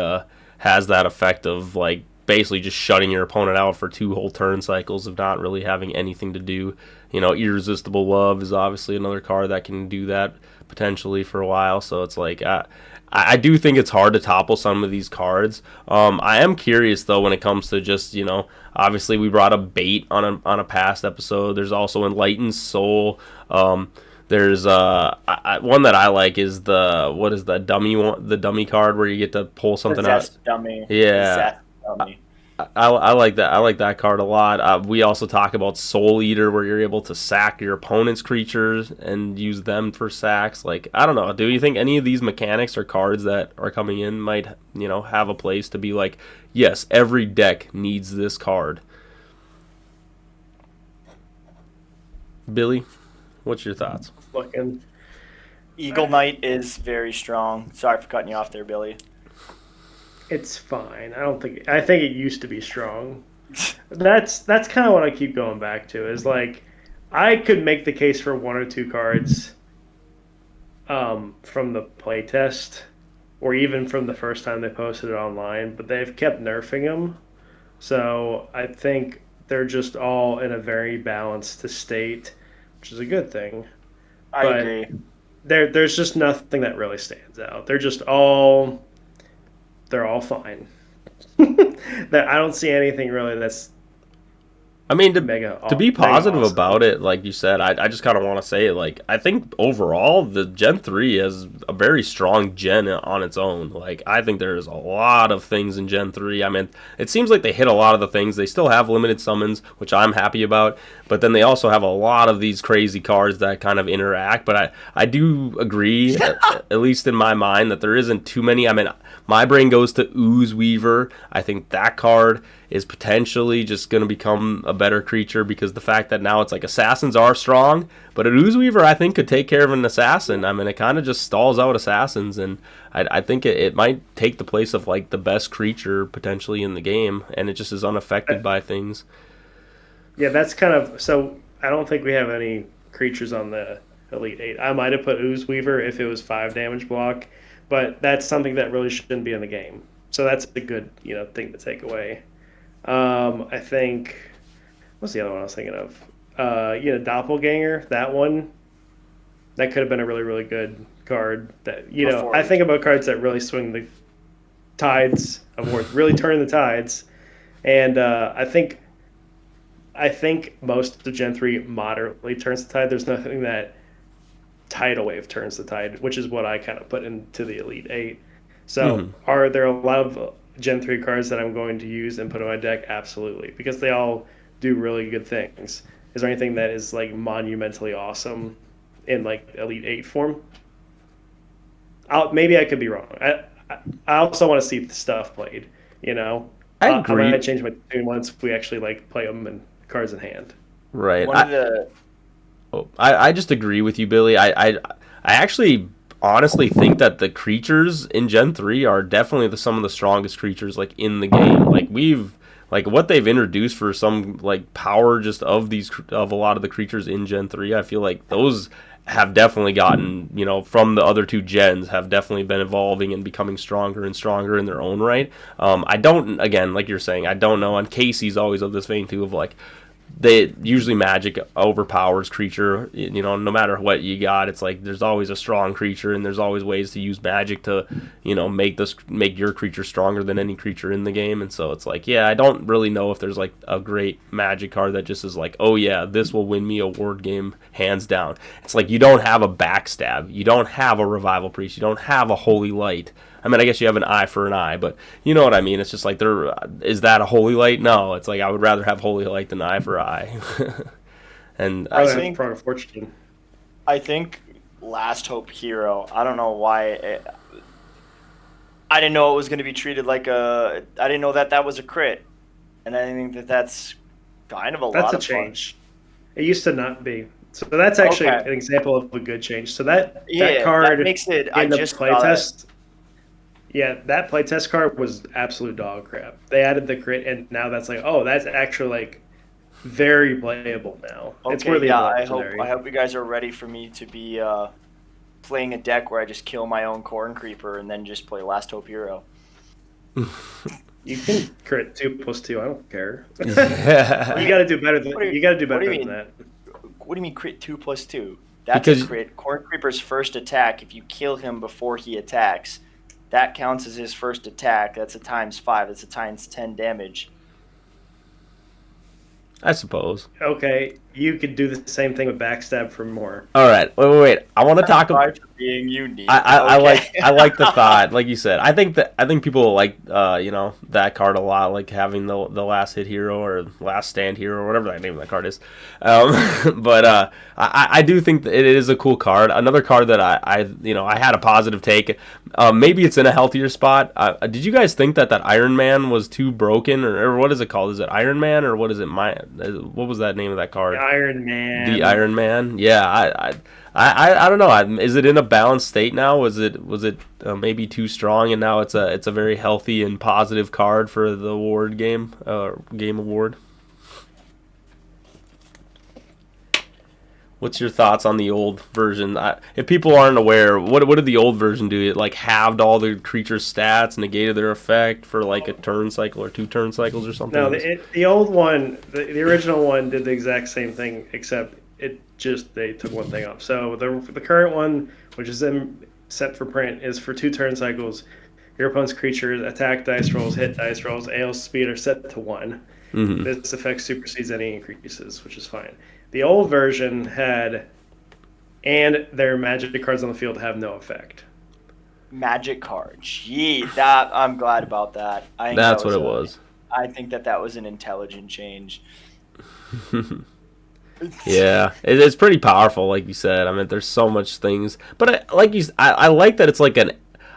has that effect of like basically just shutting your opponent out for 2 whole turn cycles of not really having anything to do. Irresistible Love is obviously another card that can do that potentially for a while. So it's like I do think it's hard to topple some of these cards. I am curious though when it comes to just obviously we brought up Bait on a past episode. There's also Enlightened Soul. There's one that I like is the dummy one, the dummy card where you get to pull something Possessed out. Dummy. Yeah. Possessed Dummy. I like that. I like that card a lot. We also talk about Soul Eater, where you're able to sack your opponent's creatures and use them for sacks. Like, I don't know. Do you think any of these mechanics or cards that are coming in might, have a place to be like, yes, every deck needs this card? Billy, what's your thoughts? Eagle Knight is very strong. Sorry for cutting you off there, Billy. It's fine. I think it used to be strong. That's kind of what I keep going back to. Is like I could make the case for 1 or 2 cards from the playtest, or even from the first time they posted it online, but they've kept nerfing them. So I think they're just all in a very balanced state, which is a good thing. I agree. There's just nothing that really stands out. They're all fine. That I don't see anything really that's I mean, mega to be positive awesome about it, like you said, I just kind of want to say, like, I think overall the Gen 3 is a very strong gen on its own. Like, I think there's a lot of things in Gen 3. I mean, it seems like they hit a lot of the things. They still have limited summons, which I'm happy about, but then they also have a lot of these crazy cards that kind of interact. But I do agree, at least in my mind, that there isn't too many. I mean, my brain goes to Ooze Weaver. I think that card is potentially just going to become a better creature because the fact that now it's like assassins are strong, but an Ooze Weaver I think could take care of an assassin. I mean, it kind of just stalls out assassins, and I think it might take the place of like the best creature potentially in the game, and it just is unaffected by things. Yeah, that's kind of, so I don't think we have any creatures on the Elite 8. I might have put Ooze Weaver if it was 5 damage block, but that's something that really shouldn't be in the game. So that's a good, thing to take away. I think, what's the other one I was thinking of? Doppelganger, that one, that could have been a really, really good card. That I think about cards that really swing the tides of war, really turn the tides. And I think most of Gen 3 moderately turns the tide. There's nothing that Tidal Wave turns the tide, which is what I kind of put into the Elite 8. So are there a lot of Gen 3 cards that I'm going to use and put in my deck? Absolutely, because they all do really good things. Is there anything that is like monumentally awesome in like Elite 8 form? Maybe I could be wrong. I also want to see the stuff played, I agree. I might change my tune once we actually like play them and cards in hand. Right. I just agree with you, Billy. I actually honestly think that the creatures in Gen 3 are definitely some of the strongest creatures like in the game. Like what they've introduced for some like power just of a lot of the creatures in Gen 3. I feel like those have definitely gotten, from the other two gens, have definitely been evolving and becoming stronger and stronger in their own right. I don't, again, like you're saying, I don't know. And Casey's always of this vein too of like, usually magic overpowers creature, no matter what you got. It's like there's always a strong creature and there's always ways to use magic to make your creature stronger than any creature in the game. And so it's like, I don't really know if there's like a great magic card that just is like, oh yeah, this will win me a ward game hands down. It's like you don't have a backstab, you don't have a revival priest, you don't have a holy light. I mean, I guess you have an eye for an eye, but you know what I mean. It's just like, is that a holy light? No, it's like I would rather have holy light than eye for eye. And I think Front of Fortune. I think Last Hope Hero. I don't know why. I didn't know it was going to be treated like I didn't know that was a crit, and I think that's kind of a lot of fun. That's a change. It used to not be. So that's actually an example of a good change. So that card that makes it. In the playtest. Yeah, that playtest card was absolute dog crap. They added the crit, and now that's like, that's actually like very playable now. Okay, it's worthy of legendary. I hope you guys are ready for me to be playing a deck where I just kill my own Corn Creeper and then just play Last Hope Hero. You can crit 2+2. I don't care. You got to do better than that. What do you mean crit 2+2? That's a crit. Corn Creeper's first attack. If you kill him before he attacks, that counts as his first attack. That's a ×5. That's a ×10 damage. I suppose. Okay, you could do the same thing with backstab for more. All right, wait. I want to talk about being unique. I like the thought, like you said. I think people like that card a lot, like having the last hit hero or last stand hero or whatever that name of that card is. But I do think that it is a cool card. Another card that I had a positive take. Maybe it's in a healthier spot. Did you guys think that Iron Man was too broken, or what is it called? Is it Iron Man or what is it? What was that name of that card? Iron Man. The Iron Man. Yeah, I don't know. Is it in a balanced state now? Was it maybe too strong, and now it's a very healthy and positive card for the award game award? What's your thoughts on the old version? If people aren't aware, what did the old version do? It like halved all the creatures' stats, negated their effect for like a turn cycle or 2 turn cycles or something? No, the old one, the original one did the exact same thing, except they took one thing off. So the current one, which is set for print, is for 2 turn cycles. Your opponent's creatures attack dice rolls, hit dice rolls, AL speed are set to 1. Mm-hmm. This effect supersedes any increases, which is fine. The old version had, and their magic cards on the field have no effect. Magic card. Gee, that I'm glad about that. I think That's what it was. I think that was an intelligent change. Yeah, it's pretty powerful, like you said. I mean, there's so much things, but I like that it's like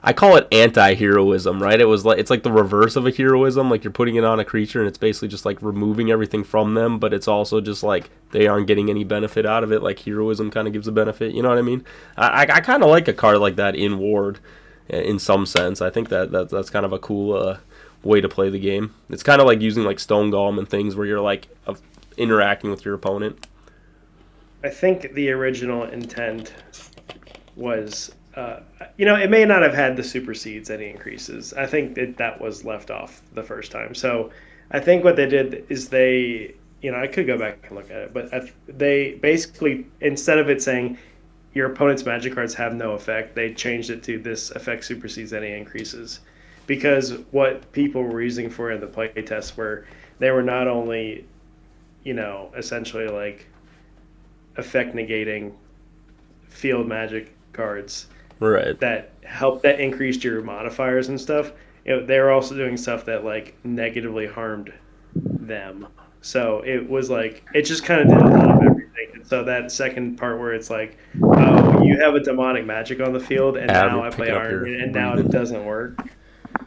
I call it anti-heroism, right? It's like the reverse of a heroism. Like you're putting it on a creature, and it's basically just like removing everything from them, but it's also just like they aren't getting any benefit out of it. Like heroism kind of gives a benefit. You know what I mean? I kind of like a card like that in Ward, in some sense. I think that's kind of a cool way to play the game. It's kind of like using like Stone Golem and things where you're like interacting with your opponent. I think the original intent was, it may not have had the supersedes any increases. I think that was left off the first time. So I think what they did is I could go back and look at it, but they basically, instead of it saying your opponent's magic cards have no effect, they changed it to this effect supersedes any increases. Because what people were using for in the play tests they were not only, essentially like effect negating field magic cards, right, that increased your modifiers and stuff. They were also doing stuff that like negatively harmed them. So it was like it just kind of did a lot of everything. And so that second part where it's like, oh, you have a demonic magic on the field, and now I play Iron Man, and now it doesn't work.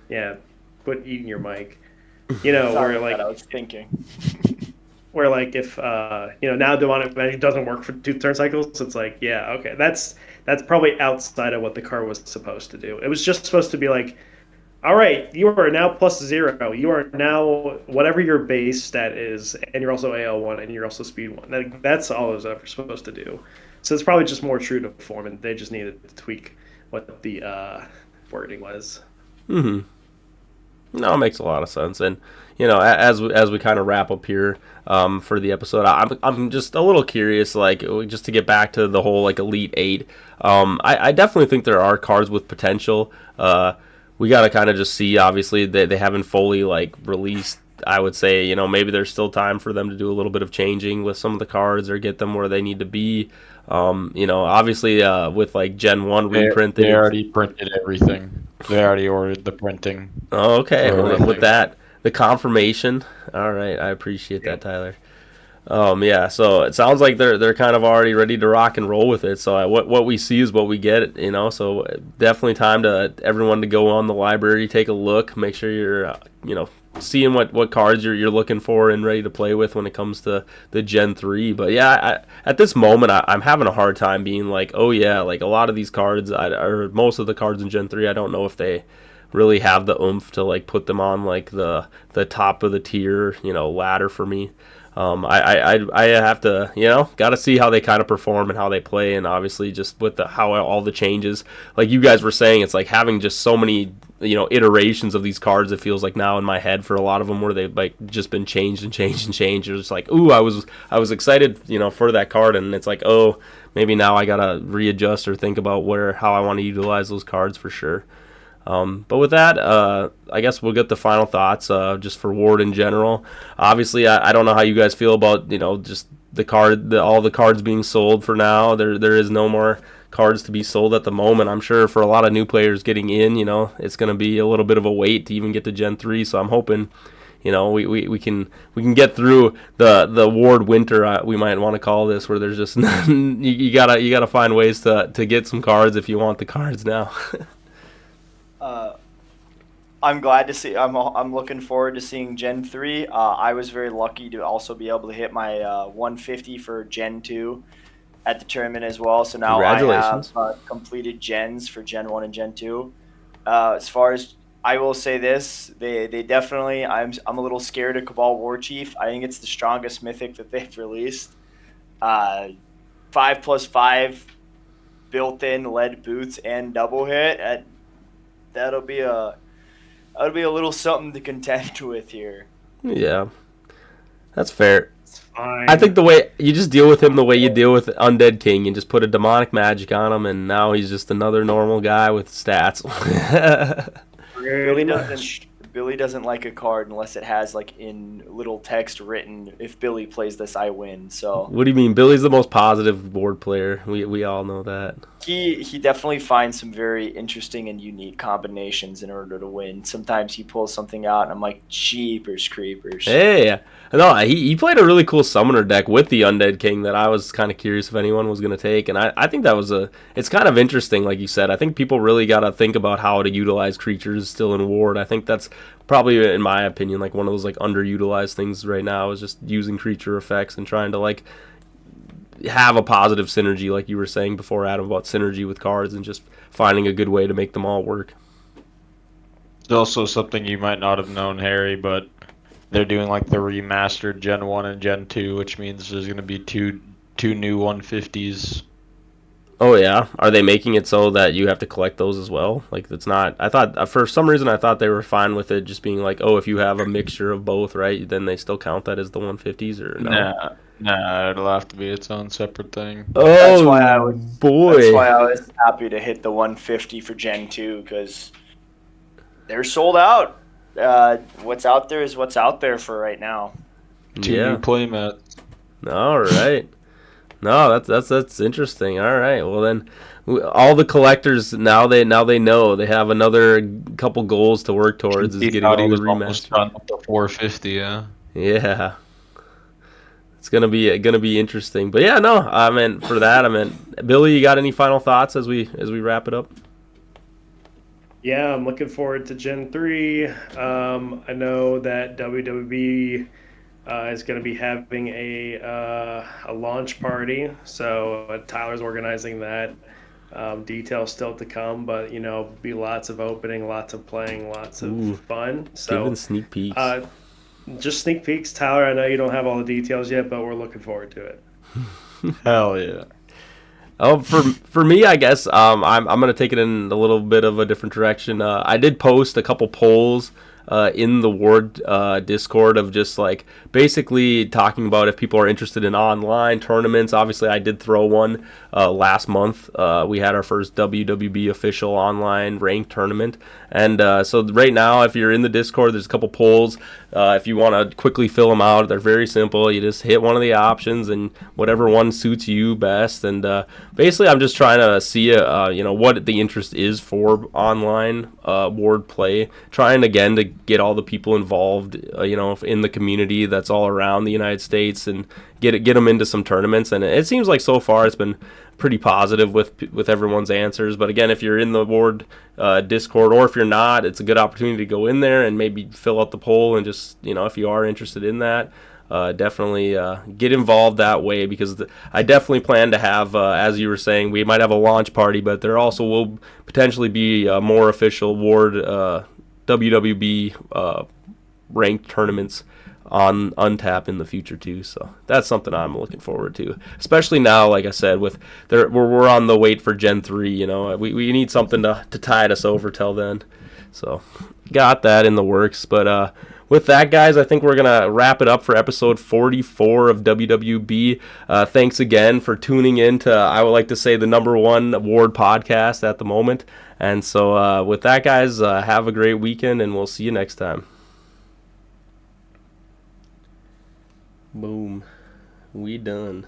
Yeah, quit eating your mic. Where like I was thinking. Where like if now demonic magic doesn't work for 2 turn cycles, it's like, yeah, okay, that's probably outside of what the card was supposed to do. It was just supposed to be like, all right, you are now +0. You are now whatever your base stat is, and you're also AL1 and you're also speed 1. That's all it was ever supposed to do. So it's probably just more true to form, and they just needed to tweak what the wording was. Mm-hmm. No, it makes a lot of sense. And as we kind of wrap up here for the episode, I'm just a little curious, like just to get back to the whole like Elite 8. I definitely think there are cards with potential. We got to kind of just see, obviously, they haven't fully like released. I would say, maybe there's still time for them to do a little bit of changing with some of the cards or get them where they need to be. Obviously, with like Gen 1 reprint. They already printed everything. They already ordered the printing. Oh, okay. With that, the confirmation. All right, I appreciate that, Tyler. Yeah, so it sounds like they're kind of already ready to rock and roll with it. So what we see is what we get, So definitely time to everyone to go on the library, take a look, make sure you're seeing what cards you're looking for and ready to play with when it comes to the Gen 3. But yeah, at this moment I'm having a hard time being like, oh yeah, like a lot of these cards or most of the cards in Gen 3, I don't know if they really have the oomph to like put them on like the top of the tier ladder for me. I have to, got to see how they kind of perform and how they play, and obviously just with how all the changes, like you guys were saying, it's like having just so many, iterations of these cards. It feels like now in my head for a lot of them where they've like just been changed and changed and changed. It's like, ooh, I was excited, for that card, and it's like, oh, maybe now I gotta readjust or think about how I want to utilize those cards for sure. But with that, I guess we'll get the final thoughts just for Ward in general. Obviously, I don't know how you guys feel about just all the cards being sold for now. There is no more cards to be sold at the moment. I'm sure for a lot of new players getting in, it's going to be a little bit of a wait to even get to Gen 3. So I'm hoping, we can get through the Ward winter. We might want to call this, where there's just you gotta find ways to get some cards if you want the cards now. I'm glad to see. I'm looking forward to seeing Gen 3. I was very lucky to also be able to hit my 150 for Gen 2 at the tournament as well. So now I have completed gens for Gen 1 and Gen 2. As far as I will say this, they definitely. I'm a little scared of Cabal Warchief. I think it's the strongest mythic that they've released. 5+5 built-in lead boots and double hit. That'll be a little something to contend with here. Yeah, that's fair. It's fine. I think the way you just deal with him the way you deal with Undead King, and just put a demonic magic on him, and now he's just another normal guy with stats. Billy doesn't like a card unless it has like in little text written, if Billy plays this, I win. So What do you mean? Billy's the most positive board player. We all know that. he definitely finds some very interesting and unique combinations in order to win. Sometimes he pulls something out, and I'm like, jeepers creepers. Hey, no, he played a really cool summoner deck with the Undead King that I was kind of curious if anyone was going to take, and I think that was it's kind of interesting, like you said. I think people really got to think about how to utilize creatures still in Ward. I think that's probably, in my opinion, like one of those like underutilized things right now is just using creature effects and trying to like have a positive synergy, like you were saying before, Adam, about synergy with cards and just finding a good way to make them all work. It's also something you might not have known, Harry, but they're doing like the remastered Gen 1 and Gen 2, which means there's going to be two new 150s. Oh yeah, are they making it so that you have to collect those as well? Like it's not. I thought for some reason I thought they were fine with it just being like, oh, if you have a mixture of both, right, then they still count that as the 150s or no? Nah, it'll have to be its own separate thing. Oh That's why I was boy. happy to hit the 150 for Gen 2 because they're sold out. What's out there is what's out there for right now. Two new playmats. All right. No, that's interesting. All right. Well then, all the collectors now they know they have another couple goals to work towards is getting all the remasters. Done with the 450, yeah. Yeah. It's gonna be interesting. But yeah, no, I mean for that, Billy, you got any final thoughts as we wrap it up? Yeah, I'm looking forward to Gen 3. I know that WWB is going to be having a launch party, so Tyler's organizing that. Details still to come, but be lots of opening, lots of playing, lots of fun. So Giving sneak peeks. Just sneak peeks, Tyler. I know you don't have all the details yet, but we're looking forward to it. Hell yeah. Oh, for me, I guess I'm gonna take it in a little bit of a different direction. I did post a couple polls in the Ward Discord of just like basically talking about if people are interested in online tournaments. Obviously, I did throw one last month. We had our first WWB official online ranked tournament. And so right now, if you're in the Discord, there's a couple polls. If you want to quickly fill them out, they're very simple. You just hit one of the options and whatever one suits you best. And basically, I'm just trying to see what the interest is for online Ward play. Trying again to get all the people involved, in the community that's all around the United States and get them into some tournaments. And it seems like so far it's been pretty positive with everyone's answers. But again, if you're in the Ward Discord, or if you're not, it's a good opportunity to go in there and maybe fill out the poll and just, if you are interested in that, definitely get involved that way, because I definitely plan to have, as you were saying, we might have a launch party, but there also will potentially be more official Ward WWB ranked tournaments on Untap in the future too. So that's something I'm looking forward to, especially now, like I said, we're on the wait for Gen 3. We need something to tide us over till then. So got that in the works. But with that, guys, I think we're going to wrap it up for episode 44 of WWB. Thanks again for tuning in to, I would like to say, the #1 Ward podcast at the moment. And so with that, guys, have a great weekend, and we'll see you next time. Boom. We done.